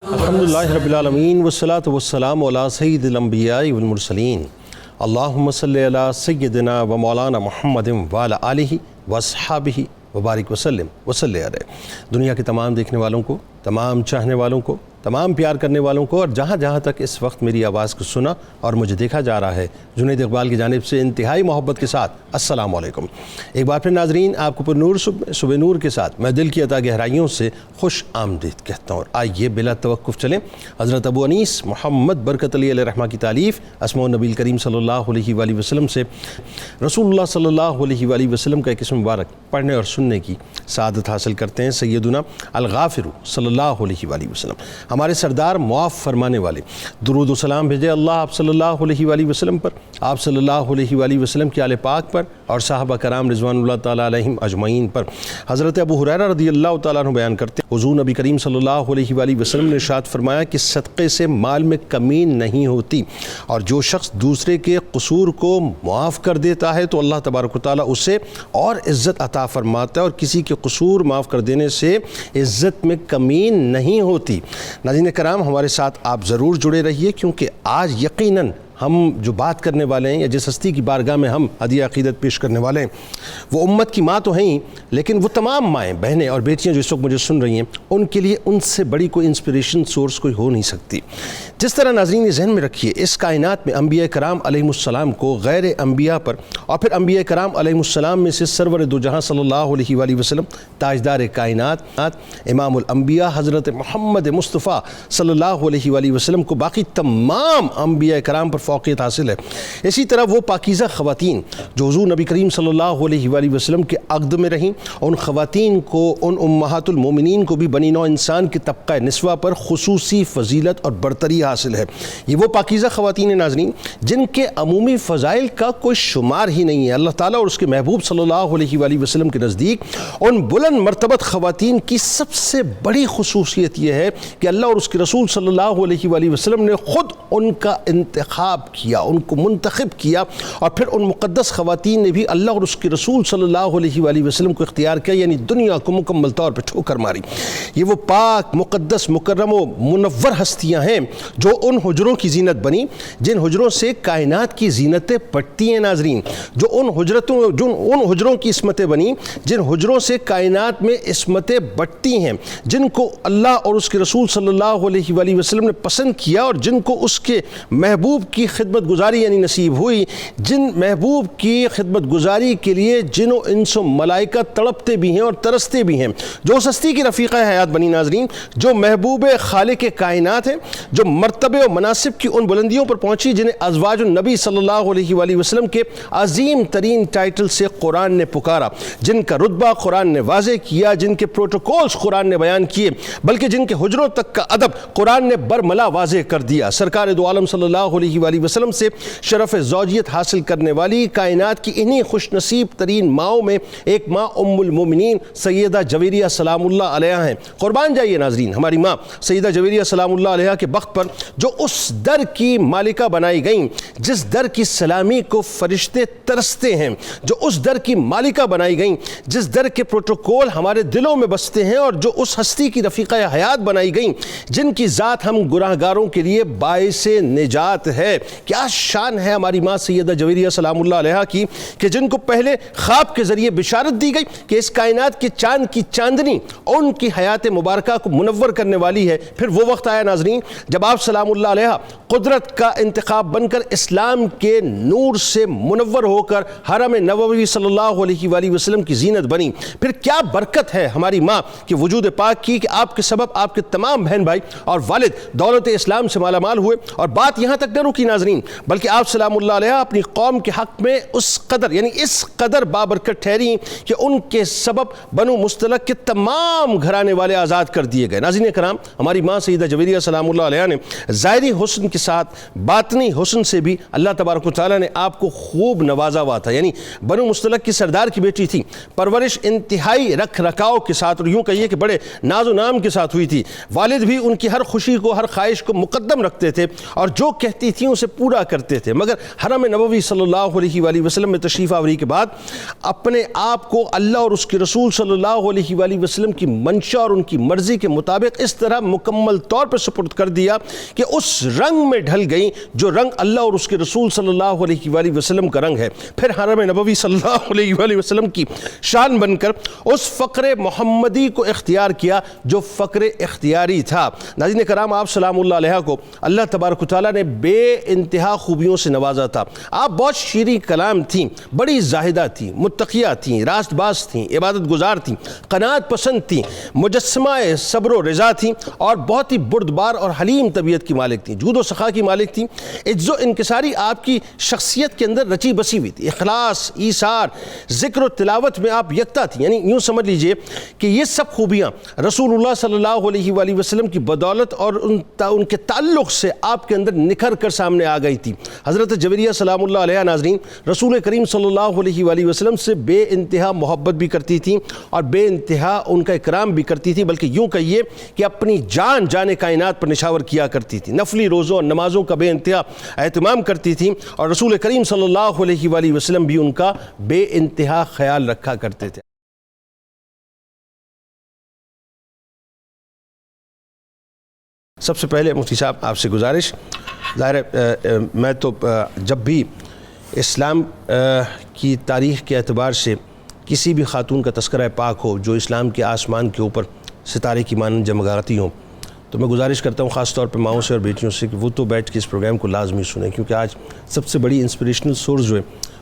الحمدللہ رب العالمین والصلاة والسلام علی سید الانبیاء والمرسلین اللہم صلی علی سیدنا و مولانا محمد وعلی آلہ واصحابہ وبارک وسلم وصلی علیہ۔ دنیا کے تمام دیکھنے والوں کو، تمام چاہنے والوں کو، تمام پیار کرنے والوں کو، اور جہاں جہاں تک اس وقت میری آواز کو سنا اور مجھے دیکھا جا رہا ہے، جنید اقبال کی جانب سے انتہائی محبت کے ساتھ السلام علیکم۔ ایک بار پھر ناظرین، آپ کو پر نور صبح نور کے ساتھ میں دل کی عطا گہرائیوں سے خوش آمدید کہتا ہوں۔ اور آئیے بلا توقف چلیں حضرت ابو انیس محمد برکت علی علیہ رحمہ کی تالیف اسماء النبی کریم صلی اللہ علیہ وآلہ وسلم سے رسول اللہ صلی اللہ علیہ وآلہ وسلم کا ایک اسم مبارک پڑھنے اور سننے کی سعادت حاصل کرتے ہیں۔ سیدنا الغافر صلی اللہ علیہ وآلہ وسلم، ہمارے سردار معاف فرمانے والے، درود و سلام بھیجے اللہ آپ صلی اللہ علیہ وآلہ وسلم پر، آپ صلی اللہ علیہ وآلہ وسلم کے آل پاک پر اور صحابہ کرام رضوان اللہ تعالیٰ علیہم اجمعین پر۔ حضرت ابو ہریرہ رضی اللہ تعالیٰ عنہ بیان کرتے ہیں، حضور نبی کریم صلی اللہ علیہ وآلہ وسلم نے ارشاد فرمایا کہ صدقے سے مال میں کمی نہیں ہوتی، اور جو شخص دوسرے کے قصور کو معاف کر دیتا ہے تو اللہ تبارک و تعالیٰ اسے اور عزت عطا فرماتا ہے، اور کسی کے قصور معاف کر دینے سے عزت میں کمی نہیں ہوتی۔ ناظرین کرام، ہمارے ساتھ آپ ضرور جڑے رہیے، کیونکہ آج یقیناً ہم جو بات کرنے والے ہیں، یا جس ہستی کی بارگاہ میں ہم ہدیہ عقیدت پیش کرنے والے ہیں، وہ امت کی ماں تو ہیں ہی، لیکن وہ تمام مائیں، بہنیں اور بیٹیاں جو اس وقت مجھے سن رہی ہیں، ان کے لیے ان سے بڑی کوئی انسپریشن سورس کوئی ہو نہیں سکتی۔ جس طرح ناظرین یہ ذہن میں رکھیے، اس کائنات میں انبیاء کرام علیہ السلام کو غیر انبیاء پر، اور پھر انبیاء کرام علیہ السلام میں سے سرور دو جہاں صلی اللہ علیہ وآلہ وسلم، تاجدار کائنات، امام الانبیاء حضرت محمد مصطفیٰ صلی اللہ علیہ وآلہ وسلم کو باقی تمام انبیاء کرام پر فوقیت حاصل ہے۔ اسی طرح وہ پاکیزہ خواتین جو حضور نبی کریم صلی اللہ علیہ وآلہ وسلم کے عقد میں رہیں، ان خواتین کو، ان امہات المومنین کو بھی بنی نوع انسان کے طبقہ نسوہ پر خصوصی فضیلت اور برتری حاصل ہے۔ یہ وہ پاکیزہ خواتین ناظرین جن کے عمومی فضائل کا کوئی شمار ہی نہیں ہے۔ اللہ تعالیٰ اور اس کے محبوب صلی اللہ علیہ وآلہ وسلم کے نزدیک ان بلند مرتبت خواتین کی سب سے بڑی خصوصیت یہ ہے کہ اللہ اور اس کے رسول صلی اللہ علیہ وآلہ وسلم نے خود ان کا انتخاب کیا، ان کو منتخب کیا، اور پھر ان مقدس خواتین نے بھی اللہ اور اس کے رسول صلی اللہ علیہ وآلہ وسلم کو اختیار کیا، یعنی دنیا کو مکمل طور پر ٹھوکر ماری۔ یہ وہ پاک مقدس مکرم و منور ہستیاں ہیں جو ان حجروں کی زینت بنی جن حجروں سے کائنات کی زینتیں پٹتی ہیں ناظرین، جو ان حجروں کی عصمتیں بنی جن حجروں سے کائنات میں عصمتیں بٹتی ہیں، جن کو اللہ اور اس کے رسول صلی اللہ علیہ وآلہ وسلم نے پسند کیا، اور جن کو اس کے محبوب کی خدمت گزاری یعنی نصیب ہوئی، جن محبوب کی خدمت گزاری کے لیے جن و انس و ملائکہ تڑپتے بھی ہیں اور ترستے بھی ہیں، جو اس ہستی کی رفیقہ حیات بنی ناظرین، جو محبوب خالق کائنات ہیں، جو مرتبے و مناصب کی ان بلندیوں پر پہنچی جنہیں ازواج النبی صلی اللہ علیہ وآلہ وسلم کے عظیم ترین ٹائٹل سے قرآن نے پکارا، جن کا رتبہ قرآن نے واضح کیا، جن کے پروٹوکولز قرآن نے بیان کیے، بلکہ جن کے حجروں تک کا ادب قرآن نے برملا واضح کر دیا۔ سرکار دو عالم صلی اللہ علیہ وآلہ وسلم سے شرف زوجیت حاصل کرنے والی کائنات کی انہی خوش نصیب ترین ماؤں میں ایک ماں ام المومنین سیدہ جویریہ سلام اللہ علیہ ہیں۔ قربان جائیے ناظرین ہماری ماں سیدہ جویریہ سلام اللہ علیہ کے بخت پر، جو اس در کی مالکہ بنائی گئیں جس در کی سلامی کو فرشتے ترستے ہیں، جو اس در کی مالکہ بنائی گئیں جس در کے پروٹوکول ہمارے دلوں میں بستے ہیں، اور جو اس ہستی کی رفیقہ حیات بنائی گئیں جن کی ذات ہم گناہگاروں کے لیے باعث نجات ہے۔ کیا شان ہے ہماری ماں سیدہ جویریہ سلام اللہ علیہ کی کہ جن کو پہلے خواب کے ذریعے بشارت دی گئی کہ اس کائنات کے چاند کی چاندنی ان کی حیات مبارکہ کو منور کرنے والی ہے۔ پھر وہ وقت آیا ناظرین جب آپ سلام اللہ علیہ قدرت کا انتخاب بن کر اسلام کے نور سے منور ہو کر حرم نبوی صلی اللہ علیہ وآلہ وسلم کی زینت بنی۔ پھر کیا برکت ہے ہماری ماں کے وجود پاک کی کہ آپ کے سبب آپ کے تمام بہن بھائی اور والد دولت اسلام سے مالا مال ہوئے۔ اور بات یہاں تک نہ رکی ناظرین، بلکہ آپ سلام اللہ علیہ اپنی قوم کے حق میں اس قدر بابرکت ٹھہری کہ ان کے سبب بنو مستلق کے تمام گھرانے والے آزاد کر دیے گئے۔ ناظرین کرام، ہماری ماں سیدہ جویریہ سلام اللہ علیہ نے ظاہری حسن کے ساتھ باطنی حسن سے بھی اللہ تبارک و تعالیٰ نے آپ کو خوب نوازا ہوا تھا، یعنی بنو مستلق کی سردار کی بیٹی تھی، پرورش انتہائی رکھ رکھاؤ کے ساتھ اور یوں کہیے کہ بڑے ناز و نام کے ساتھ ہوئی تھی۔ والد بھی ان کی ہر خوشی کو، ہر خواہش کو مقدم رکھتے تھے، اور جو کہتی تھی اسے سے پورا کرتے تھے، مگر حرم نبوی صلی اللہ علیہ وآلہ وسلم میں تشریف آوری کے بعد اپنے آپ کو اللہ اور اس کے رسول صلی اللہ علیہ وآلہ وسلم کی منشا اور ان کی مرضی کے مطابق اس طرح مکمل طور پر سپرد کر دیا کہ اس رنگ میں ڈھل گئیں جو رنگ اللہ اور اس کے رسول صلی اللہ علیہ وآلہ وسلم کا رنگ ہے۔ پھر حرم نبوی صلی اللہ علیہ وآلہ وسلم کی شان بن کر اس فقر محمدی کو اختیار کیا جو فقر اختیاری تھا۔ ناظرین کرام، آپ سلام اللہ علیہ کو اللہ تبارک و تعالیٰ نے بے انتہا خوبیوں سے نوازا تھا۔ آپ بہت شیریں کلام تھیں، بڑی زاہدہ تھیں، متقیہ تھیں، راست باز تھیں، عبادت گزار تھیں، قناعت پسند تھیں، مجسمہ صبر و رضا تھیں اور بہت ہی بردبار اور حلیم طبیعت کی مالک تھیں، جود و سخا کی مالک تھیں۔ عجز و انکساری آپ کی شخصیت کے اندر رچی بسی ہوئی تھی۔ اخلاص، ایثار، ذکر و تلاوت میں آپ یکتا تھیں، یعنی یوں سمجھ لیجئے کہ یہ سب خوبیاں رسول اللہ صلی اللہ علیہ وآلہ وسلم کی بدولت اور ان کے تعلق سے آپ کے اندر نکھر کر سامنے آ گئی تھی۔ حضرت جویریہ سلام اللہ علیہ ناظرین رسول کریم صلی اللہ علیہ وآلہ وسلم سے بے انتہا محبت بھی کرتی تھیں اور بے انتہا ان کا اکرام بھی کرتی تھیں، بلکہ یوں کہیے کہ اپنی جان کائنات پر نشاور کیا کرتی تھی۔ نفلی روزوں اور نمازوں کا بے انتہا اہتمام کرتی تھیں اور رسول کریم صلی اللہ علیہ وآلہ وسلم بھی ان کا بے انتہا خیال رکھا کرتے تھے۔ سب سے پہلے مفتی صاحب آپ سے گزارش، ظاہر ہے میں تو جب بھی اسلام کی تاریخ کے اعتبار سے کسی بھی خاتون کا تذکرہ پاک ہو جو اسلام کے آسمان کے اوپر ستارے کی مانند جگمگاتی ہوں، تو میں گزارش کرتا ہوں خاص طور پہ ماؤں سے اور بیٹیوں سے کہ وہ تو بیٹھ کے اس پروگرام کو لازمی سنیں، کیونکہ آج سب سے بڑی انسپریشنل سورس جو ہے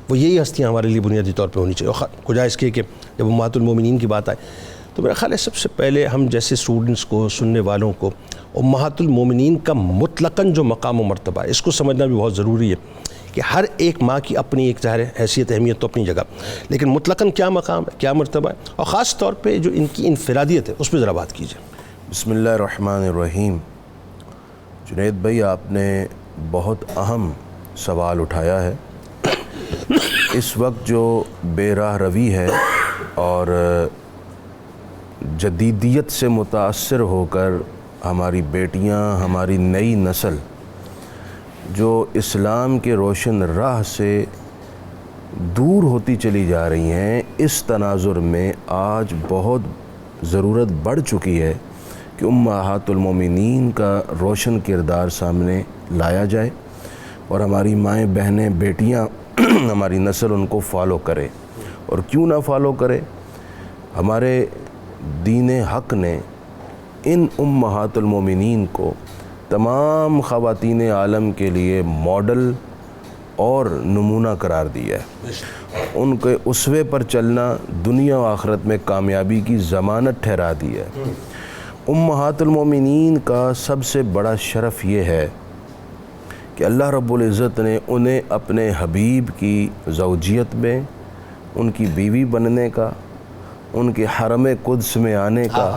وہ یہی ہستیاں ہمارے لیے بنیادی طور پہ ہونی چاہیے۔ خدا اس کے کہ جب امہات المومنین کی بات آئے تو میرا خیال ہے سب سے پہلے ہم جیسے اسٹوڈنٹس کو، سننے والوں کو امہات المومنین کا مطلقاً جو مقام و مرتبہ ہے اس کو سمجھنا بھی بہت ضروری ہے کہ ہر ایک ماں کی اپنی ایک ظاہر حیثیت اہمیت تو اپنی جگہ، لیکن مطلقاً کیا مقام ہے، کیا مرتبہ ہے، اور خاص طور پہ جو ان کی انفرادیت ہے اس پہ ذرا بات کیجیے۔ بسم اللہ الرحمن الرحیم۔ جنید بھائی، آپ نے بہت اہم سوال اٹھایا ہے۔ اس وقت جو بے راہ روی ہے اور جدیدیت سے متاثر ہو کر ہماری بیٹیاں، ہماری نئی نسل جو اسلام کے روشن راہ سے دور ہوتی چلی جا رہی ہیں، اس تناظر میں آج بہت ضرورت بڑھ چکی ہے کہ امہات المومنین کا روشن کردار سامنے لایا جائے اور ہماری مائیں، بہنیں، بیٹیاں، ہماری نسل ان کو فالو کرے۔ اور کیوں نہ فالو کرے؟ ہمارے دین حق نے ان امہات المومنین کو تمام خواتین عالم کے لیے ماڈل اور نمونہ قرار دیا ہے۔ ان کے اسوے پر چلنا دنیا و آخرت میں کامیابی کی ضمانت ٹھہرا دی ہے۔ امہات المومنین کا سب سے بڑا شرف یہ ہے کہ اللہ رب العزت نے انہیں اپنے حبیب کی زوجیت میں، ان کی بیوی بننے کا، ان کے حرم قدس میں آنے کا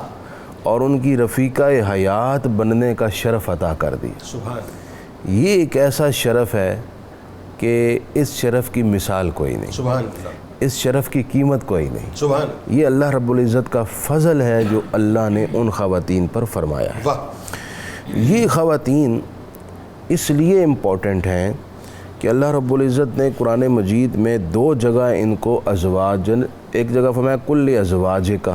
اور ان کی رفیقہ حیات بننے کا شرف عطا کر دیا۔ یہ ایک ایسا شرف ہے کہ اس شرف کی مثال کوئی نہیں، اس شرف کی قیمت کوئی نہیں۔ یہ اللہ رب العزت کا فضل ہے جو اللہ نے ان خواتین پر فرمایا ہے۔ یہ خواتین اس لیے امپورٹنٹ ہیں کہ اللہ رب العزت نے قرآن مجید میں دو جگہ ان کو ازواجن، ایک جگہ فرمایا کل ازواج کا،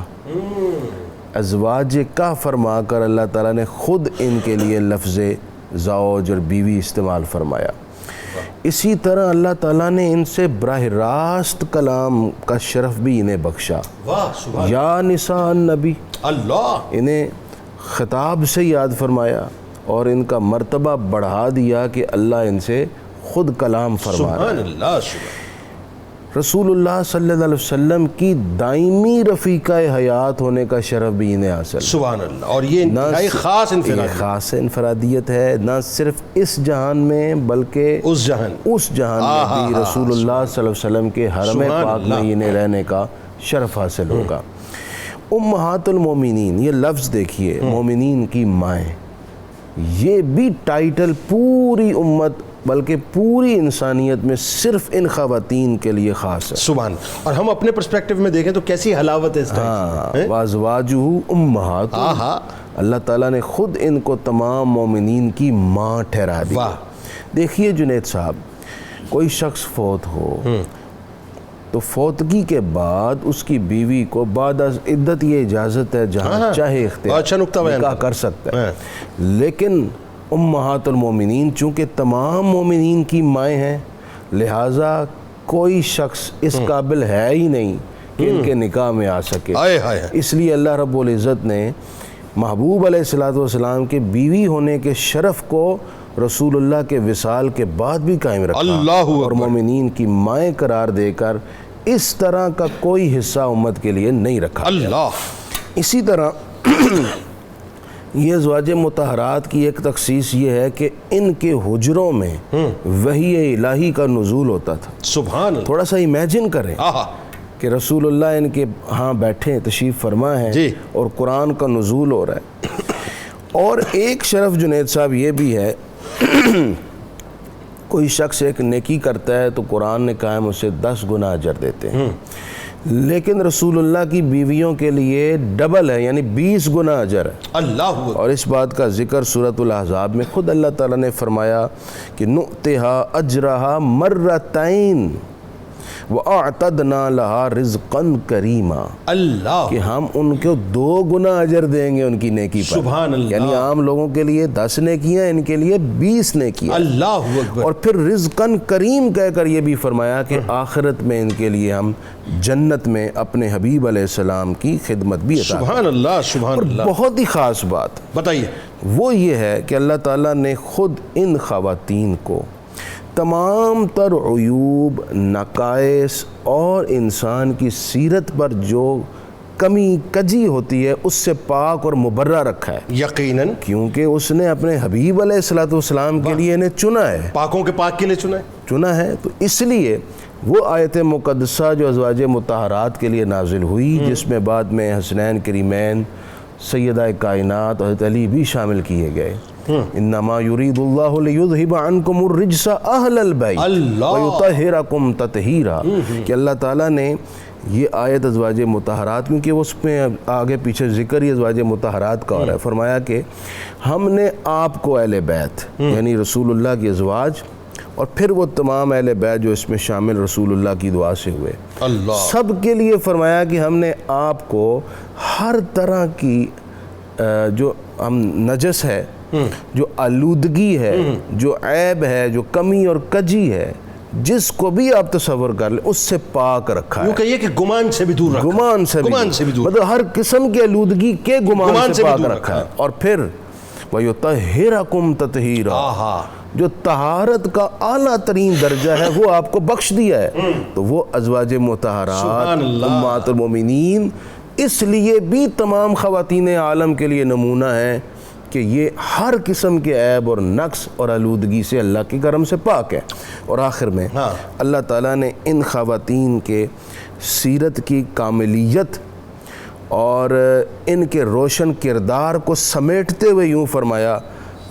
ازواج کا فرما کر اللہ تعالیٰ نے خود ان کے لیے لفظ زوج اور بیوی استعمال فرمایا۔ اسی طرح اللہ تعالیٰ نے ان سے براہ راست کلام کا شرف بھی انہیں بخشا۔ یا نساء النبی، انہیں خطاب سے یاد فرمایا اور ان کا مرتبہ بڑھا دیا کہ اللہ ان سے خود کلام فرما رہا ہے۔ رسول اللہ صلی اللہ علیہ وسلم کی دائمی رفیقہ حیات ہونے کا شرف بھی انہیں حاصل۔ سبحان اللہ۔ اور یہ خاص انفرادیت ہے، نہ صرف اس جہان میں بلکہ اس جہان میں بھی رسول اللہ صلی اللہ علیہ وسلم کے حرم پاک میں انہیں رہنے کا شرف حاصل ہوگا۔ امہات المومنین، یہ لفظ دیکھیے، مومنین کی مائیں، یہ بھی ٹائٹل پوری امت بلکہ پوری انسانیت میں صرف ان خواتین کے لیے خاص ہے۔ سبحان۔ اور ہم اپنے پرسپیکٹیو میں دیکھیں تو کیسی حلاوت ہے اس ٹائم۔ وازواجہ امہات، اللہ تعالیٰ نے خود ان کو تمام مومنین کی ماں ٹھہرا دی۔ دیکھیے جنید صاحب، کوئی شخص فوت ہو تو فوتگی کے بعد اس کی بیوی کو بعد از عدت یہ اجازت ہے جہاں چاہے نکاح کر سکتا ہے، لیکن امہات المومنین چونکہ تمام مومنین کی مائیں ہیں، لہٰذا کوئی شخص اس قابل ہے ہی نہیں کہ ان کے نکاح میں آ سکے۔ اس لیے اللہ رب العزت نے محبوب علیہ السلام کے بیوی ہونے کے شرف کو رسول اللہ کے وصال کے بعد بھی قائم رکھا اور مومنین کی مائیں قرار دے کر اس طرح کا کوئی حصہ امت کے لیے نہیں رکھا۔ اسی طرح یہ ازواج مطہرات کی ایک تخصیص یہ ہے کہ ان کے حجروں میں وحی الہی کا نزول ہوتا تھا۔ سبحان اللہ، تھوڑا سا امیجن کریں کہ رسول اللہ ان کے ہاں بیٹھے تشریف فرما ہے اور قرآن کا نزول ہو رہا ہے۔ اور ایک شرف جنید صاحب یہ بھی ہے، کوئی شخص ایک نیکی کرتا ہے تو قرآن نے کہا اسے 10 گنا اجر دیتے ہیں، لیکن رسول اللہ کی بیویوں کے لیے ڈبل ہے، یعنی 20 گنا اجر ہے۔ اللہ، اور اس بات کا ذکر سورۃ الاحزاب میں خود اللہ تعالیٰ نے فرمایا کہ نُؤْتِهَا أَجْرَهَا مَرَّتَيْن وَأَعْتَدْنَا لَهَا رِزْقًا كَرِيمًا، اللہ، کہ ہم ان کو 2 گنا اجر دیں گے ان کی نیکی پر۔ سبحان اللہ، یعنی عام لوگوں کے لیے 10 نیکیاں، ان کے لیے 20 نیکیاں۔ اللہ اکبر۔ اور پھر رزقاً کریم کہہ کر یہ بھی فرمایا کہ آخرت میں ان کے لیے ہم جنت میں اپنے حبیب علیہ السلام کی خدمت بھی عطا۔ سبحان اللہ، سبحان اللہ۔ بہت ہی خاص بات بتائیے، وہ یہ ہے کہ اللہ تعالیٰ نے خود ان خواتین کو تمام تر عیوب، نقائص اور انسان کی سیرت پر جو کمی کجی ہوتی ہے اس سے پاک اور مبرہ رکھا ہے، یقیناً، کیونکہ اس نے اپنے حبیب علیہ السلام کے لیے انہیں چنا ہے، پاکوں کے پاک کے لیے چنا ہے۔ تو اس لیے وہ آیت مقدسہ جو ازواج مطہرات کے لیے نازل ہوئی، جس میں بعد میں حسنین کریمین سیدہ کائنات حضرت علی بھی شامل کیے گئے، انما یرید اللہ لیذہب عنکم الرجس اہل البیت ویطہرکم تطہیرا، کہ اللہ تعالیٰ نے یہ آیت ازواج مطہرات، کیونکہ اس میں آگے پیچھے ذکر ہی ازواج مطہرات کا ہو رہا ہے، فرمایا کہ ہم نے آپ کو اہل بیت یعنی رسول اللہ کی ازواج اور پھر وہ تمام اہل بیت جو اس میں شامل رسول اللہ کی دعا سے ہوئے، سب کے لیے فرمایا کہ ہم نے آپ کو ہر طرح کی جو ہم نجس ہے، جو آلودگی ہے، جو عیب ہے، جو کمی اور کجی ہے، جس کو بھی آپ تصور کر لیں اس سے پاک رکھا ہے۔ یوں کہیے کہ گمان سے بھی دور رکھا ہے، گمان سے بھی دور، مطلب ہر قسم کی آلودگی کے گمان سے پاک رکھا ہے۔ اور پھر وَيُطَهِّرَكُمْ تَطْهِيرًا، جو طہارت کا اعلیٰ ترین درجہ ہے وہ آپ کو بخش دیا ہے۔ تو وہ ازواج مطہرات امہات المومنین اس لیے بھی تمام خواتین عالم کے لیے نمونہ ہیں کہ یہ ہر قسم کے عیب اور نقص اور آلودگی سے اللہ کے کرم سے پاک ہے۔ اور آخر میں اللہ تعالیٰ نے ان خواتین کے سیرت کی کاملیت اور ان کے روشن کردار کو سمیٹتے ہوئے یوں فرمایا،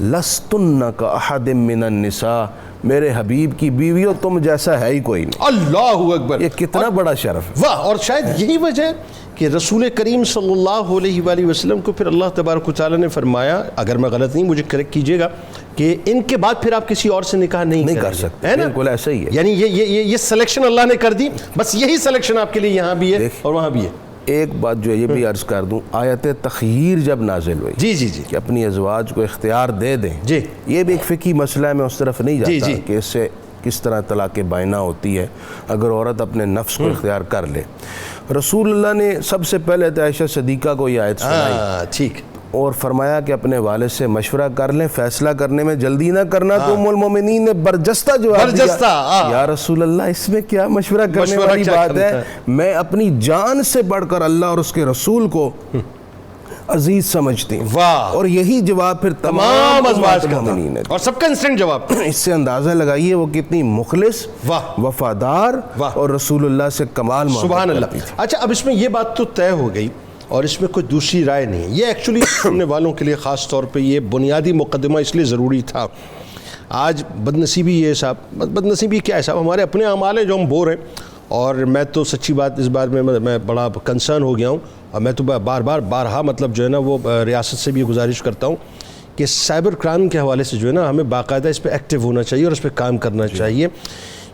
لستن کاحد من النساء، میرے حبیب کی بیویوں تم جیسا ہے ہی کوئی نہیں۔ اللہ اکبر، یہ کتنا بڑا شرف ہے۔ واہ، اور شاید یہی وجہ ہے کہ رسول کریم صلی اللہ علیہ وآلہ وسلم کو پھر اللہ تبارک و تعالیٰ نے فرمایا، اگر میں غلط نہیں مجھے کریکٹ کیجئے گا، کہ ان کے بعد پھر آپ کسی اور سے نکاح نہیں کر سکتے، ہے نا؟ بالکل ایسا ہی ہے، یعنی یہ سلیکشن اللہ نے کر دی، بس یہی سلیکشن آپ کے لیے یہاں بھی ہے اور وہاں بھی ہے۔ ایک بات جو ہے یہ بھی عرض کر دوں، آیت تخییر جب نازل ہوئی، جی کہ اپنی ازواج کو اختیار دے دیں، یہ بھی ایک فقہی مسئلہ ہے، میں اس طرف نہیں جاتا کہ اس سے کس طرح طلاق بائنہ ہوتی ہے اگر عورت اپنے نفس کو اختیار کر لے۔ رسول اللہ نے سب سے پہلے عائشہ صدیقہ کو یہ آیت سنائی، ٹھیک، اور فرمایا کہ اپنے والد سے مشورہ کر لیں، فیصلہ کرنے میں جلدی نہ کرنا۔ تو ام المومنین نے برجستہ جواب دیا، یا رسول اللہ اس میں کیا مشورہ کرنے والی بات ہے، میں اپنی جان سے بڑھ کر اللہ اور اس کے رسول کو عزیز سمجھتی ہیں۔ اور یہی جواب پھر تمام ازواج کا تھا اور سب کا انسٹنٹ جواب۔ اس سے اندازہ لگائیے وہ کتنی مخلص، وفادار اور رسول اللہ سے کمال محبت کرتی تھی۔ اچھا، اب اس میں یہ بات تو طے ہو گئی اور اس میں کوئی دوسری رائے نہیں ہے، یہ ایکچولی سننے والوں کے لیے خاص طور پہ یہ بنیادی مقدمہ اس لیے ضروری تھا۔ آج بدنصیبی یہ صاحب، بدنصیبی کیا ہے صاحب، ہمارے اپنے اعمال ہیں جو ہم بور ہیں، اور میں تو سچی بات اس بار میں بڑا کنسرن ہو گیا ہوں، اور میں تو بارہا مطلب جو ہے نا وہ ریاست سے بھی گزارش کرتا ہوں کہ سائبر کرائم کے حوالے سے جو ہے نا ہمیں باقاعدہ اس پہ ایکٹیو ہونا چاہیے اور اس پہ کام کرنا چاہیے،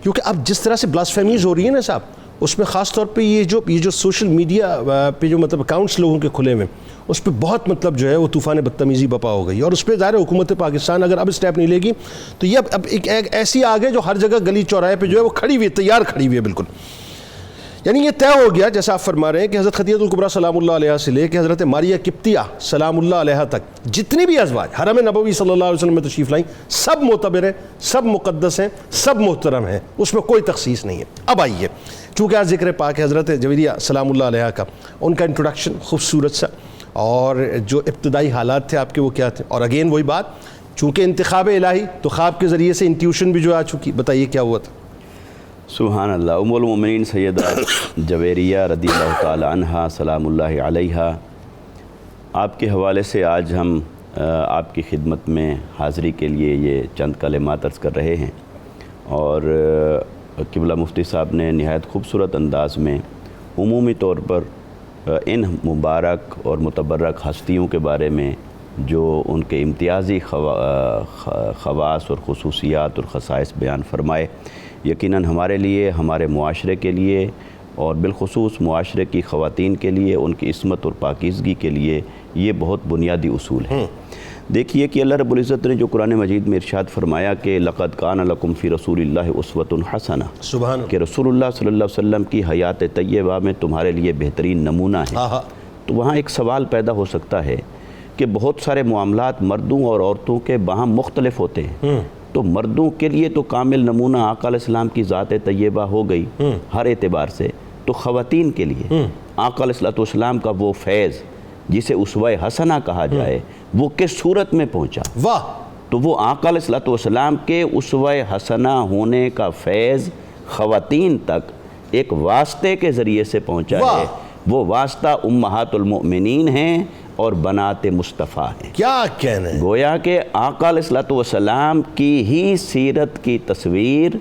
کیونکہ اب جس طرح سے بلاسفیمیز ہو رہی ہیں نا صاحب، اس میں خاص طور پہ یہ جو سوشل میڈیا پہ جو مطلب اکاؤنٹس لوگوں کے کھلے ہوئے، اس پہ بہت مطلب جو ہے وہ طوفان بدتمیزی بپا ہو گئی، اور اس پہ ظاہر حکومت پاکستان اگر اب اسٹیپ نہیں لے گی تو یہ اب ایک ایسی آگ ہے جو ہر جگہ گلی چوراہے پہ جو ہے وہ کھڑی ہوئی ہے، تیار کھڑی ہوئی ہے بالکل. یعنی یہ طے ہو گیا جیسا آپ فرما رہے ہیں کہ حضرت خدیجہ الکبریٰ سلام اللہ علیہ سے لے کے حضرت ماریہ قبطیہ سلام اللہ علیہ تک جتنی بھی ازواج حرم نبوی صلی اللہ علیہ وسلم میں تشریف لائیں، سب معتبر ہیں، سب مقدس ہیں، سب محترم ہیں، اس میں کوئی تخصیص نہیں ہے. اب آئیے، چونکہ آج ذکر پاک ہے حضرت جویریہ سلام اللہ علیہ کا، ان کا انٹروڈکشن خوبصورت سا، اور جو ابتدائی حالات تھے آپ کے وہ کیا تھے، اور اگین وہی بات، چونکہ انتخاب الہی تو خواب کے ذریعے سے انٹیوشن بھی جو آ چکی. بتائیے کیا ہوا تھا؟ سبحان اللہ. ام المؤمنین سیدہ جویریہ رضی اللہ تعالی عنہا سلام اللہ علیہا، آپ کے حوالے سے آج ہم آپ کی خدمت میں حاضری کے لیے یہ چند کلمات عرض کر رہے ہیں. اور قبلہ مفتی صاحب نے نہایت خوبصورت انداز میں عمومی طور پر ان مبارک اور متبرک ہستیوں کے بارے میں جو ان کے امتیازی خواص اور خصوصیات اور خصائص بیان فرمائے، یقیناً ہمارے لیے، ہمارے معاشرے کے لیے، اور بالخصوص معاشرے کی خواتین کے لیے، ان کی عصمت اور پاکیزگی کے لیے یہ بہت بنیادی اصول ہے. دیکھیے کہ اللہ رب العزت نے جو قرآن مجید میں ارشاد فرمایا کہ لقد کان لکم فی رسول اللہ اسوۃ حسنہ، سبحان کہ رسول اللہ صلی اللہ علیہ وسلم کی حیات طیبہ میں تمہارے لیے بہترین نمونہ ہے. تو وہاں ایک سوال پیدا ہو سکتا ہے کہ بہت سارے معاملات مردوں اور عورتوں کے باہم مختلف ہوتے ہیں، تو مردوں کے لیے تو کامل نمونہ آقا علیہ السلام کی ذات طیبہ ہو گئی ہر اعتبار سے، تو خواتین کے لیے آقا علیہ السلام کا وہ فیض جسے اسوہ حسنہ کہا جائے وہ کس صورت میں پہنچا؟ واہ! تو وہ آقا علیہ السلام کے اسوہ حسنہ ہونے کا فیض خواتین تک ایک واسطے کے ذریعے سے پہنچا ہے. وہ واسطہ امہات المؤمنین ہیں اور بنات مصطفیٰ ہیں. کیا کہنا ہے؟ گویا کہ آقا علیہ السلام کی ہی سیرت کی تصویر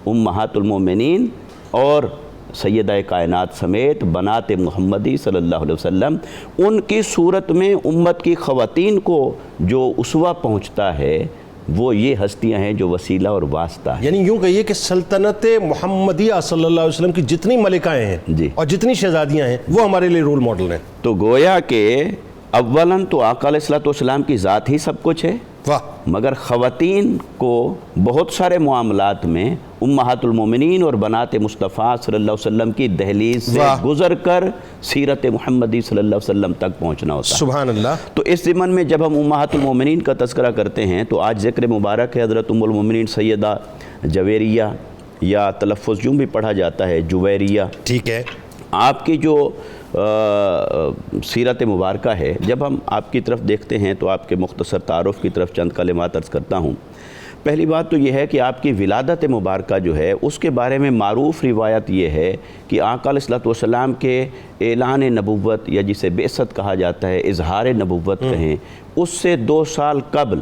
امہات المؤمنین اور سیدہ کائنات سمیت بنات محمدی صلی اللہ علیہ وسلم، ان کی صورت میں امت کی خواتین کو جو اسوہ پہنچتا ہے وہ یہ ہستیاں ہیں جو وسیلہ اور واسطہ ہیں. یعنی یوں کہیے کہ سلطنت محمدیہ صلی اللہ علیہ وسلم کی جتنی ملکائیں ہیں جی اور جتنی شہزادیاں ہیں وہ ہمارے لیے رول ماڈل ہیں. تو گویا کہ اولاً تو آقا علیہ السلام کی ذات ہی سب کچھ ہے، مگر خواتین کو بہت سارے معاملات میں امہات المومنین اور بنات مصطفیٰ صلی اللہ علیہ وسلم کی دہلیز سے گزر کر سیرت محمدی صلی اللہ علیہ وسلم تک پہنچنا ہوتا ہے. سبحان اللہ. تو اس ضمن میں جب ہم امہات المومنین کا تذکرہ کرتے ہیں تو آج ذکر مبارک ہے حضرت ام المومنین سیدہ جویریہ، یا تلفظ یوں بھی پڑھا جاتا ہے جویریہ. ٹھیک ہے. آپ کی جو سیرت مبارکہ ہے، جب ہم آپ کی طرف دیکھتے ہیں تو آپ کے مختصر تعارف کی طرف چند کلمات عرض کرتا ہوں. پہلی بات تو یہ ہے کہ آپ کی ولادت مبارکہ جو ہے اس کے بارے میں معروف روایت یہ ہے کہ آقا علیہ السلام کے اعلان نبوت، یا جسے بعثت کہا جاتا ہے، اظہار نبوت کہیں، اس سے 2 سال قبل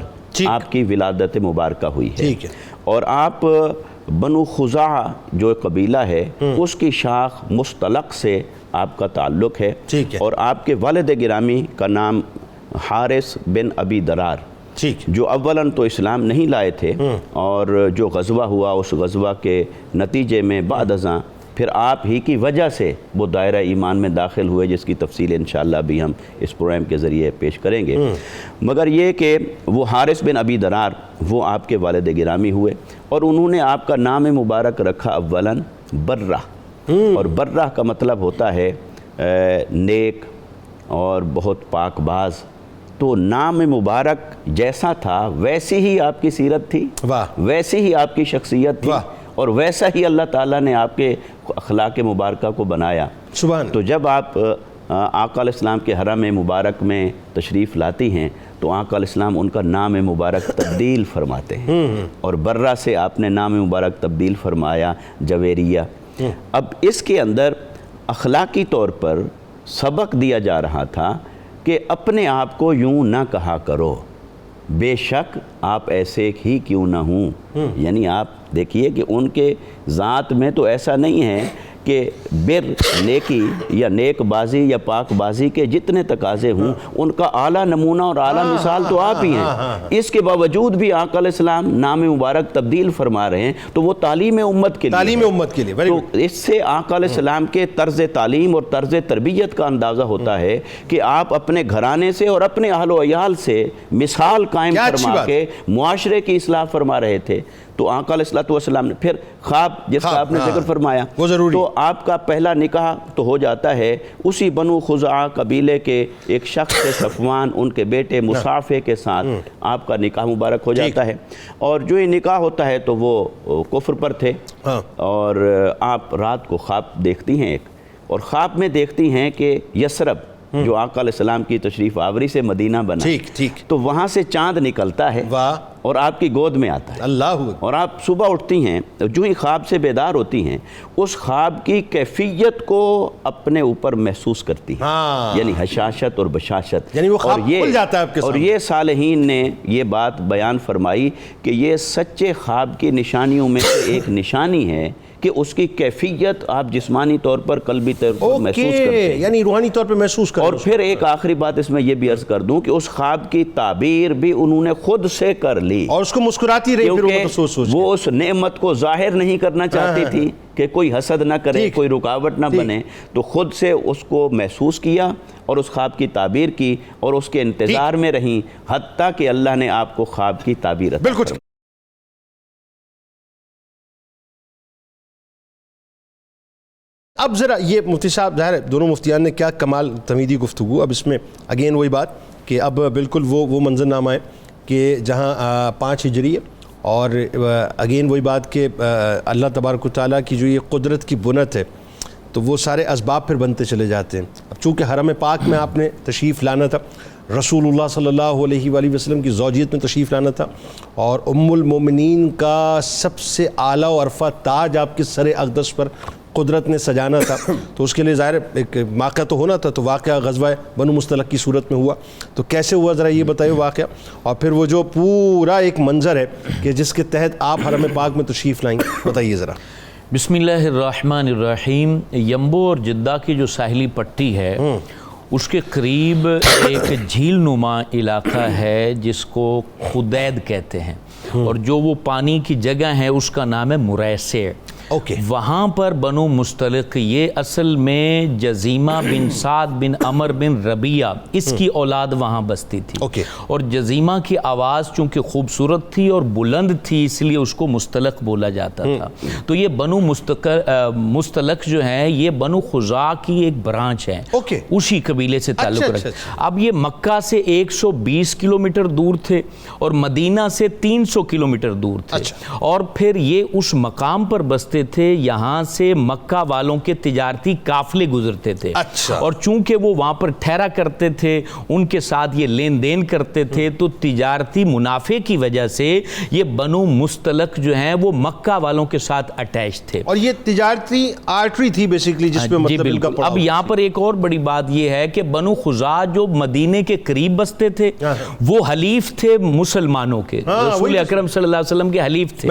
آپ کی ولادت مبارکہ ہوئی ہے. اور آپ بنو خزاعہ جو قبیلہ ہے اس کی شاخ مستلق سے آپ کا تعلق ہے. اور آپ کے والد گرامی کا نام حارث بن ابی درار، جو اولاً تو اسلام نہیں لائے تھے، اور جو غزوہ ہوا اس غزوہ کے نتیجے میں بعد ازاں پھر آپ ہی کی وجہ سے وہ دائرہ ایمان میں داخل ہوئے، جس کی تفصیل انشاءاللہ بھی ہم اس پروگرام کے ذریعے پیش کریں گے. مگر یہ کہ وہ حارث بن ابی درار وہ آپ کے والد گرامی ہوئے، اور انہوں نے آپ کا نام مبارک رکھا اولاً برہ. اور برہ کا مطلب ہوتا ہے نیک اور بہت پاک باز. تو نام مبارک جیسا تھا ویسی ہی آپ کی سیرت تھی، ویسی ہی آپ کی شخصیت تھی، اور ویسا ہی اللہ تعالیٰ نے آپ کے اخلاق مبارکہ کو بنایا. تو جب آپ آقا علیہ السلام کے حرم مبارک میں تشریف لاتی ہیں تو آقا علیہ السلام ان کا نام مبارک تبدیل فرماتے ہیں، اور برہ سے آپ نے نام مبارک تبدیل فرمایا جویریہ. اب اس کے اندر اخلاقی طور پر سبق دیا جا رہا تھا کہ اپنے آپ کو یوں نہ کہا کرو، بے شک آپ ایسے ہی کیوں نہ ہوں. یعنی آپ دیکھیے کہ ان کے ذات میں تو ایسا نہیں ہے کہ بر، نیکی یا نیک بازی یا پاک بازی کے جتنے تقاضے ہوں ان کا اعلیٰ نمونہ اور اعلیٰ مثال تو آپ ہی ہیں۔ اس کے باوجود بھی آقا علیہ السلام نام مبارک تبدیل فرما رہے ہیں، تو وہ تعلیم امت کے لیے، تو اس سے آقا علیہ السلام کے طرز تعلیم اور طرز تربیت کا اندازہ ہوتا ہے کہ آپ اپنے گھرانے سے اور اپنے اہل و عیال سے مثال قائم فرما کے معاشرے کی اصلاح فرما رہے تھے۔ تو آقا علیہ السلام نے پھر خواب، جس کا آپ نے ذکر فرمایا، تو آپ کا پہلا نکاح تو ہو جاتا ہے اسی بنو خزاعہ قبیلے کے ایک شخص سے، صفوان، ان کے بیٹے مصافے کے ساتھ آپ کا نکاح مبارک ہو جاتا ہے۔ اور جو یہ نکاح ہوتا ہے تو وہ کفر پر تھے، اور آپ رات کو خواب دیکھتی ہیں ایک، اور خواب میں دیکھتی ہیں کہ یثرب جو آقا علیہ السلام کی تشریف آوری سے مدینہ بنا، تو وہاں سے چاند نکلتا ہے اور آپ کی گود میں آتا ہے، اور آپ صبح اٹھتی ہیں، جو ہی خواب سے بیدار ہوتی ہیں اس خواب کی کیفیت کو اپنے اوپر محسوس کرتی ہیں، یعنی حشاشت اور بشاشت، یعنی وہ خواب کھل جاتا ہے آپ کے سامنے۔ اور یہ صالحین نے یہ بات بیان فرمائی کہ یہ سچے خواب کی نشانیوں میں سے ایک نشانی ہے کہ اس کی کیفیت آپ جسمانی طور پر، قلبی طور پر محسوس کرتے ہیں، یعنی روحانی طور پر محسوس کرتے ہیں۔ اور پھر ایک آخری بات اس میں یہ بھی عرض کر دوں کہ اس خواب کی تعبیر بھی انہوں نے خود سے کر لی، اور اس کو مسکراتی رہی، کیونکہ وہ اس نعمت کو ظاہر نہیں کرنا چاہتی تھی کہ کوئی حسد نہ کرے، کوئی رکاوٹ نہ بنے، تو خود سے اس کو محسوس کیا اور اس خواب کی تعبیر کی، اور اس کے انتظار میں رہیں حتیٰ کہ اللہ نے آپ کو خواب کی تعبیر عطا بالکل۔ اب ذرا یہ مفتی صاحب، ظاہر ہے دونوں مفتیان نے کیا کمال تمیدی گفتگو، اب اس میں اگین وہی بات کہ اب بالکل وہ منظرنامہ ہے کہ جہاں 5 ہجری ہے، اور اگین وہی بات کہ اللہ تبارک و تعالیٰ کی جو یہ قدرت کی بنت ہے تو وہ سارے اسباب پھر بنتے چلے جاتے ہیں۔ اب چونکہ حرم پاک میں آپ نے تشریف لانا تھا، رسول اللہ صلی اللہ علیہ وآلہ وسلم کی زوجیت میں تشریف لانا تھا، اور ام المومنین کا سب سے اعلیٰ و عرفہ تاج آپ کے سر اقدس پر قدرت نے سجانا تھا، تو اس کے لیے ظاہر ایک واقعہ تو ہونا تھا، تو واقعہ غزوہ بنو مستلق کی صورت میں ہوا، تو کیسے ہوا ذرا یہ بتائیے واقعہ، اور پھر وہ جو پورا ایک منظر ہے کہ جس کے تحت آپ حرم پاک میں تشریف لائیں، بتائیے ذرا۔ بسم اللہ الرحمن الرحیم۔ یمبو اور جدہ کی جو ساحلی پٹی ہے اس کے قریب ایک جھیل نما علاقہ ہے جس کو خدید کہتے ہیں، اور جو وہ پانی کی جگہ ہے اس کا نام ہے مریسع۔ وہاں پر بنو مستلق، یہ اصل میں جزیمہ بن سعد بن عمر بن ربیہ، اس کی اولاد وہاں بستی تھی، اور جزیمہ کی آواز چونکہ خوبصورت تھی اور بلند تھی اس لیے اس کو مستلق بولا جاتا تھا۔ تو یہ بنو مستلق جو ہیں یہ بنو خزاعہ کی ایک برانچ ہے، اسی قبیلے سے تعلق رکھتے۔ اب یہ مکہ سے 120 کلومیٹر دور تھے اور مدینہ سے 300 کلومیٹر دور تھے، اور پھر یہ اس مقام پر بستے تھے یہاں سے مکہ والوں کے تجارتی قافلے گزرتے تھے، اور چونکہ وہ وہاں پر ٹھہرا کرتے تھے، ان کے ساتھ یہ لین دین کرتے تھے، تو تجارتی منافع کی وجہ سے یہ بنو مستلق جو ہیں وہ مکہ والوں کے ساتھ اٹیچ تھے، اور یہ تجارتی آرٹری تھی بیسیکلی جس پہ مطلب ان کا پڑا۔ اب یہاں پر ایک اور بڑی بات یہ ہے کہ بنو خزاعہ جو مدینے کے قریب بستے تھے وہ حلیف تھے مسلمانوں کے، رسول اکرم صلی اللہ علیہ وسلم کے حلیف تھے،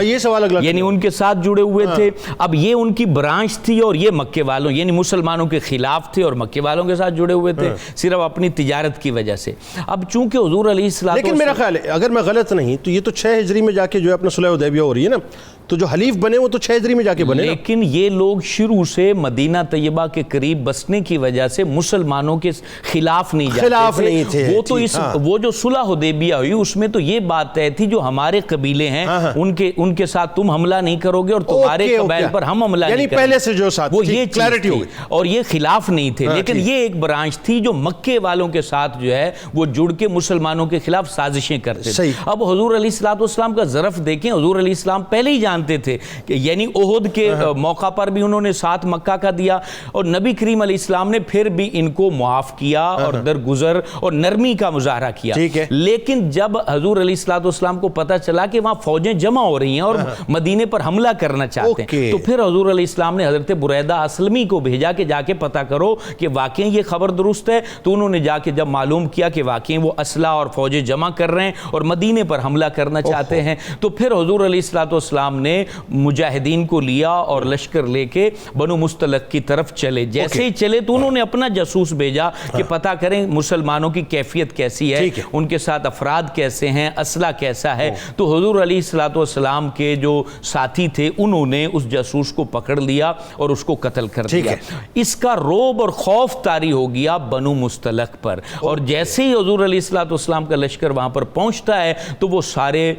یعنی ان کے ساتھ جڑے ہوئے تھے۔ اب یہ ان کی برانچ تھی، اور یہ مکے والوں یعنی مسلمانوں کے خلاف تھے اور مکے والوں کے ساتھ جڑے ہوئے تھے صرف اپنی تجارت کی وجہ سے۔ اب چونکہ حضور علیہ السلام، لیکن میرا خیال ہے اگر میں غلط نہیں تو یہ تو 6 ہجری میں جا کے جو ہے اپنا صلح حدیبیہ ہو رہی ہے نا، تو جو حلیف بنے وہ تو 6 ہجری میں جا کے بنے، لیکن یہ لوگ شروع سے مدینہ طیبہ کے قریب بسنے کی وجہ سے مسلمانوں کے خلاف نہیں جاتے تھے۔ وہ تو وہ جو صلح حدیبیہ ہوئی اس میں تو یہ بات طے تھی جو ہمارے قبیلے ہیں ان کے ساتھ تم حملہ نہیں کرو گے اور تمہارے قبائل پر ہم حملہ نہیں کریں گے، پہلے سے جو ساتھ وہ یہ کلیئرٹی ہوگی، اور یہ خلاف نہیں تھے۔ لیکن یہ ایک برانچ تھی جو مکے والوں کے ساتھ جو ہے وہ جڑ کے مسلمانوں کے خلاف سازشیں کرتے تھے۔ اب حضور علیہ السلام کا ظرف دیکھیں، حضور علیہ السلام پہلے ہی جانتے تھے کہ یعنی احد کے موقع پر بھی انہوں نے ساتھ مکہ کا دیا، اور نبی کریم علیہ السلام نے پھر بھی ان کو معاف کیا اور درگزر اور نرمی کا مظاہرہ کیا۔ لیکن جب حضور علیہ السلام کو پتہ چلا کہ وہاں فوجیں جمع ہو رہی ہیں اور مدینے پر حملہ کرنا چاہتے ہیں، تو پھر حضور علیہ السلام نے حضرت بریدہ اسلمی کو بھیجا کہ جا کے پتہ کرو کہ واقعی یہ خبر درست ہے۔ تو انہوں نے جا کے جب معلوم کیا کہ واقعی وہ اسلحہ اور فوجیں جمع کر رہے ہیں اور مدینے پر حملہ کرنا چاہتے ہیں، تو پھر حضور علیہ السلام نے مجاہدین کو لیا اور لشکر لے کے بنو مستلق کی طرف چلے. جیسے ہی چلے تو انہوں نے اپنا جاسوس بھیجا کہ پتہ کریں مسلمانوں کی کیفیت کیسی ہے, ان کے ساتھ افراد کیسے ہیں, اسلحہ کیسا ہے. تو حضور علیہ الصلوۃ والسلام کے جو ساتھی تھے انہوں نے اس جاسوس کو پکڑ لیا اور اس کو قتل کر دیا. اس کا روب اور خوف طاری ہو گیا بنو مستلق پر, اور جیسے ہی حضور علیہ الصلوۃ والسلام کا لشکر وہاں پر پہنچتا ہے تو وہ سارے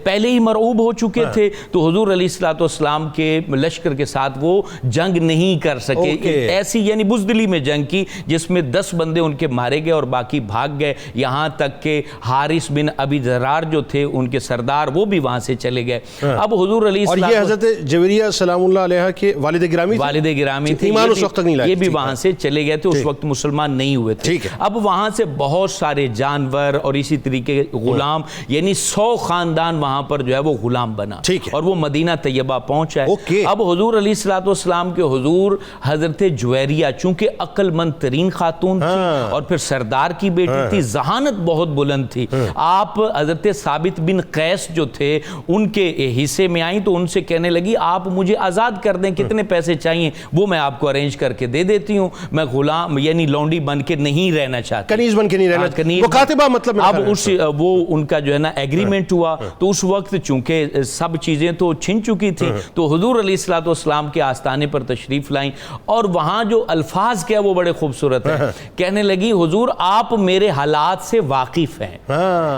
پہلے ہی مرعوب ہو چکے تھے, تو حضور علیہ الصلوۃ والسلام کے لشکر کے ساتھ وہ جنگ نہیں کر سکے. ایسی یعنی بزدلی میں جنگ کی جس میں 10 بندے ان کے مارے گئے اور باقی بھاگ گئے, یہاں تک کہ حارث بن ابی ذرار جو تھے ان کے سردار وہ بھی وہاں سے چلے گئے. اب حضور علیہ السلام, اور یہ حضرت جویریہ سلام اللہ علیہ کے والد گرامی تھے, ایمان اس وقت تک نہیں لائے, یہ بھی وہاں سے چلے گئے تھے, اس وقت مسلمان نہیں ہوئے تھے. اب وہاں سے بہت سارے جانور اور اسی طریقے غلام, یعنی 100 خاندان وہاں پر جو ہے وہ غلام بنا, اور وہ مدینہ طیبہ پہنچا ہے. اب حضور علیہ الصلوۃ والسلام کے حضور حضرت جویریہ چونکہ عقل مند ترین خاتون تھی اور پھر سردار کی بیٹی تھی, ذہانت بہت بلند تھی. آپ حضرت ثابت بن قیس جو تھے ان کے حصے میں آئیں تو ان سے کہنے لگی آپ مجھے آزاد کر دیں, کتنے پیسے چاہیے وہ میں آپ کو ارینج کر کے دے دیتی ہوں, میں غلام یعنی لونڈی بن کے نہیں رہنا چاہتی, کنیز بن کے نہیں رہنا, وہ کاتبہ مطلب. اب وہ ان کا جو ہے نا ایگریمنٹ ہوا, تو اس وقت چونکہ سب چیزیں تو چھن چکی تھی تو حضور علیہ الصلوۃ والسلام کے آستانے پر تشریف لائیں, اور وہاں جو الفاظ کیا وہ بڑے خوبصورت ہیں. کہنے لگی حضور آپ میرے حالات سے واقف ہیں,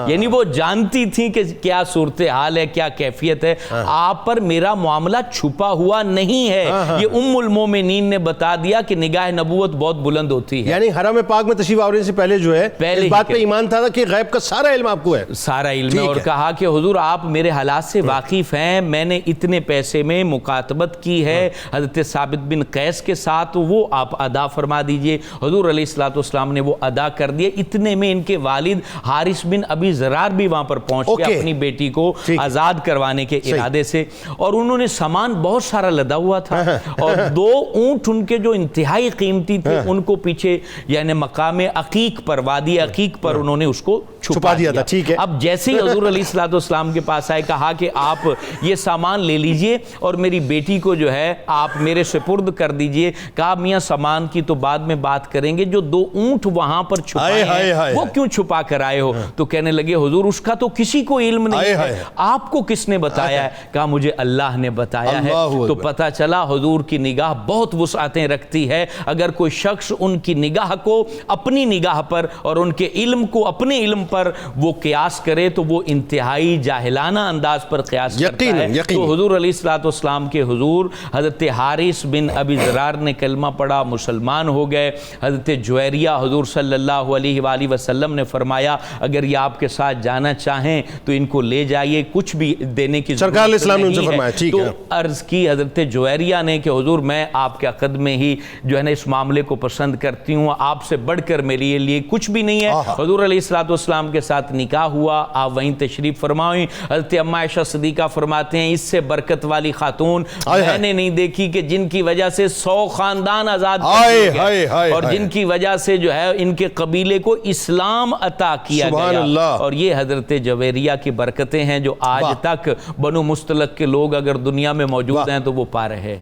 یعنی وہ جانتی تھی کہ کیا صورتحال ہے, کیا کیفیت ہے, آپ پر میرا معاملہ چھپا ہوا نہیں ہے. یہ ام المومنین نے بتا دیا کہ نگاہ نبوت بہت بلند ہوتی ہے, یعنی حرم پاک میں تشریف آورے سے پہلے جو ہے اس بات پہ ایمان تھا کہ غیب کا سارا علم آپ کو ہے, سارا علم ہے, اور کہا کہ حضور آپ میرے حالات سے واقف ہیں, میں نے اتنے پیسے میں مکاتبت کی ہے حضرت ثابت بن قیس کے ساتھ, وہ آپ ادا فرما دیجئے. حضور علیہ الصلوۃ والسلام نے وہ ادا کر دیے. اتنے میں ان کے والد حارث بن ابی ذرار بھی وہاں پر پہنچ گئے اپنی بیٹی کو آزاد کروانے کے ارادے سے, اور انہوں نے سامان بہت سارا لدا ہوا تھا, اور 2 اونٹ ان کے جو انتہائی قیمتی تھے ان کو پیچھے یعنی مقام عقیق پر, وادی عقیق پر انہوں نے اس کو چھپا دیا تھا. اب جیسے ہی حضور علیہ الصلوۃ والسلام کے پاس آئے, کہا کہ آپ یہ سامان لے لیجئے اور میری بیٹی کو جو ہے آپ میرے سپرد کر دیجئے. کہا میاں سامان کی تو بعد میں بات کریں گے, جو 2 اونٹ وہاں پر چھپائے ہیں وہ کیوں چھپا کر آئے ہو؟ تو کہنے لگے حضور اس کا تو کسی کو علم نہیں ہے, آپ کو کس نے بتایا ہے؟ کہا مجھے اللہ نے بتایا ہے. تو پتہ چلا حضور کی نگاہ بہت وسعتیں رکھتی ہے, اگر کوئی شخص ان کی نگاہ کو اپنی نگاہ پر اور ان کے علم کو اپنے علم پر وہ قیاس کرے تو وہ انتہائی جاہلانہ انداز پر قیاس کرتا ہے. تو حضور علیہ الصلوۃ والسلام کے حضور حضرت حارث بن ابی ذرار نے کلمہ پڑھا, مسلمان ہو گئے. حضرت جویریہ حضور صلی اللہ علیہ وآلہ وسلم نے فرمایا اگر یہ آپ کے ساتھ جانا چاہیں تو ان کو لے جائیے, کچھ بھی دینے کی سرکار علیہ السلام نے ان سے فرمایا. تو عرض کی حضرت جویریہ نے کہ حضور میں آپ کے عقد میں ہی جو ہے نا اس معاملے کو پسند کرتی ہوں, آپ سے بڑھ کر میرے لیے کچھ بھی نہیں ہے. حضور علیہ الصلوۃ والسلام کے ساتھ نکاح ہوا, آپ وہیں تشریف فرمائیں. حضرت اما عائشہ صدیقہ فرماتے ہیں اس سے برکت والی خاتون میں نے نہیں دیکھی کہ جن کی وجہ سے 100 خاندان آزاد کر دیے گئے, اور جن کی وجہ سے جو ہے ان کے قبیلے کو اسلام عطا کیا گیا. اور یہ حضرت جویریہ کی برکتیں ہیں جو آج تک بنو مستلق کے لوگ اگر دنیا میں موجود ہیں تو وہ پا رہے.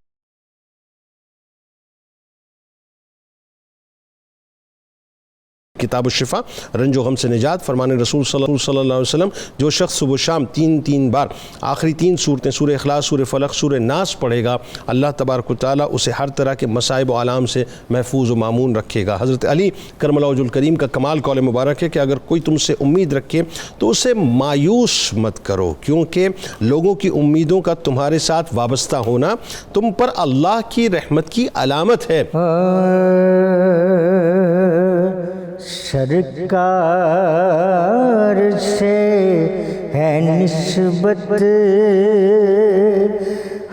کتاب الشفا, رنج و غم سے نجات, فرمان رسول صلی اللہ علیہ وسلم, جو شخص صبح و شام 3 بار آخری 3 صورتیں سورہ اخلاص, سورہ فلق, سورہ ناس پڑھے گا, اللہ تبارک و تعالیٰ اسے ہر طرح کے مصائب و آلام سے محفوظ و مامون رکھے گا. حضرت علی کرم اللہ وجہ الکریم کا کمال قول مبارک ہے کہ اگر کوئی تم سے امید رکھے تو اسے مایوس مت کرو, کیونکہ لوگوں کی امیدوں کا تمہارے ساتھ وابستہ ہونا تم پر اللہ کی رحمت کی علامت ہے. سرکار سے ہے نسبت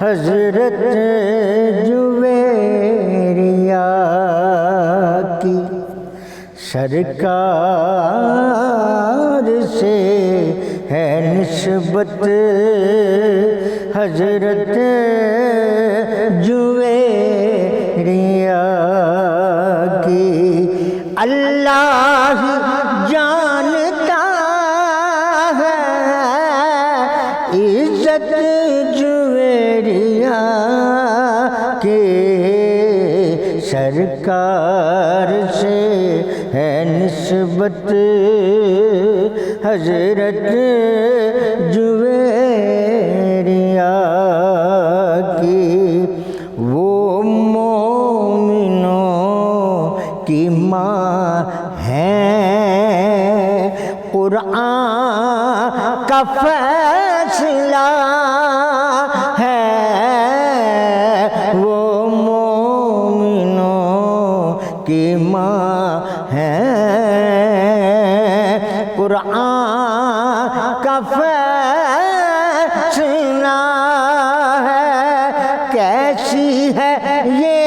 حضرت جویریہ کی, سرکار سے ہے نسبت حضرت جویریہ کی. اللہ جانتا ہے عزت جو سرکار سے ہے نسبت حضرت جویریہ کی، وہ مومنوں کی ماں ہیں، قرآن کا فیصلہ ہے، وہ مومنوں کی ماں ہیں، قرآن کا فیصلہ ہے۔ کیسی ہے یہ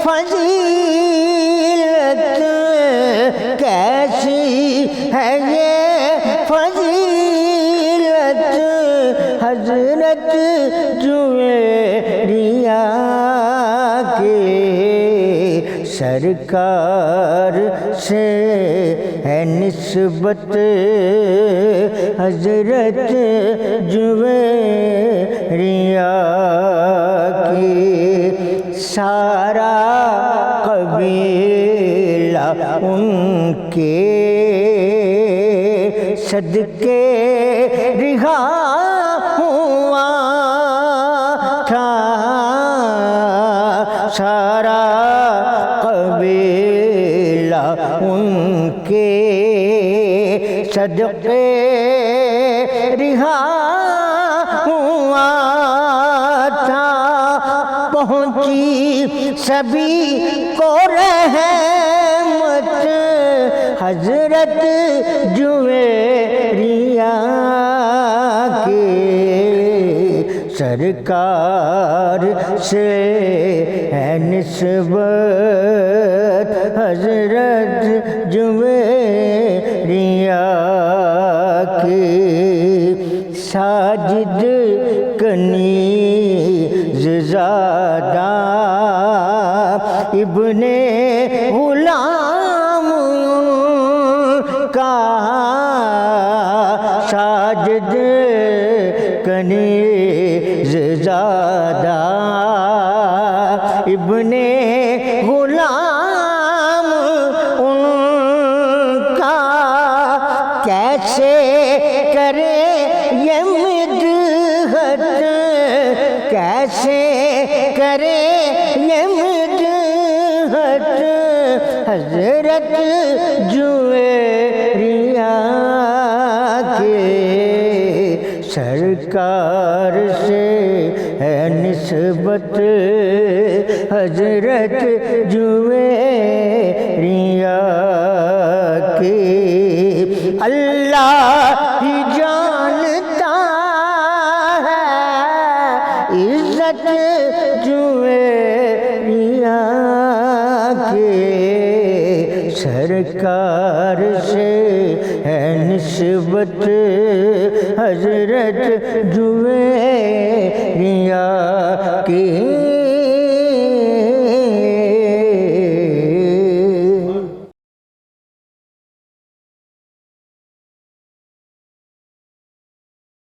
فضیلت، کیسی ہے یہ فضیلت، حضرت جویریہ کے سرکار سے ہے نسبت حضرت جویریہ کی۔ سارا قبیلہ ان کے صدقے رہا ہوا تھا، سارا قبیلہ ان کے صدقے رہا ہوا تھا۔ پہنچی سبھی کو رحمت حضرت جویریہ کے سرکار سے ہے نسبت حضرت جویریہ کی۔ ساجد کنیز زادہ ابن غلام کا، ساجد کنیز زادہ ابن غلام ان کا، کیسے کرے یہ مدحت، کیسے کرے یہ مدحت، حضرت جویریہ کے سرکار سے ہے نسبت حضرت جویریہ کی۔ اللہ ہی جانتا ہے عزت جویریہ کے سرکار سے ہے نسبت حضرت جویریہ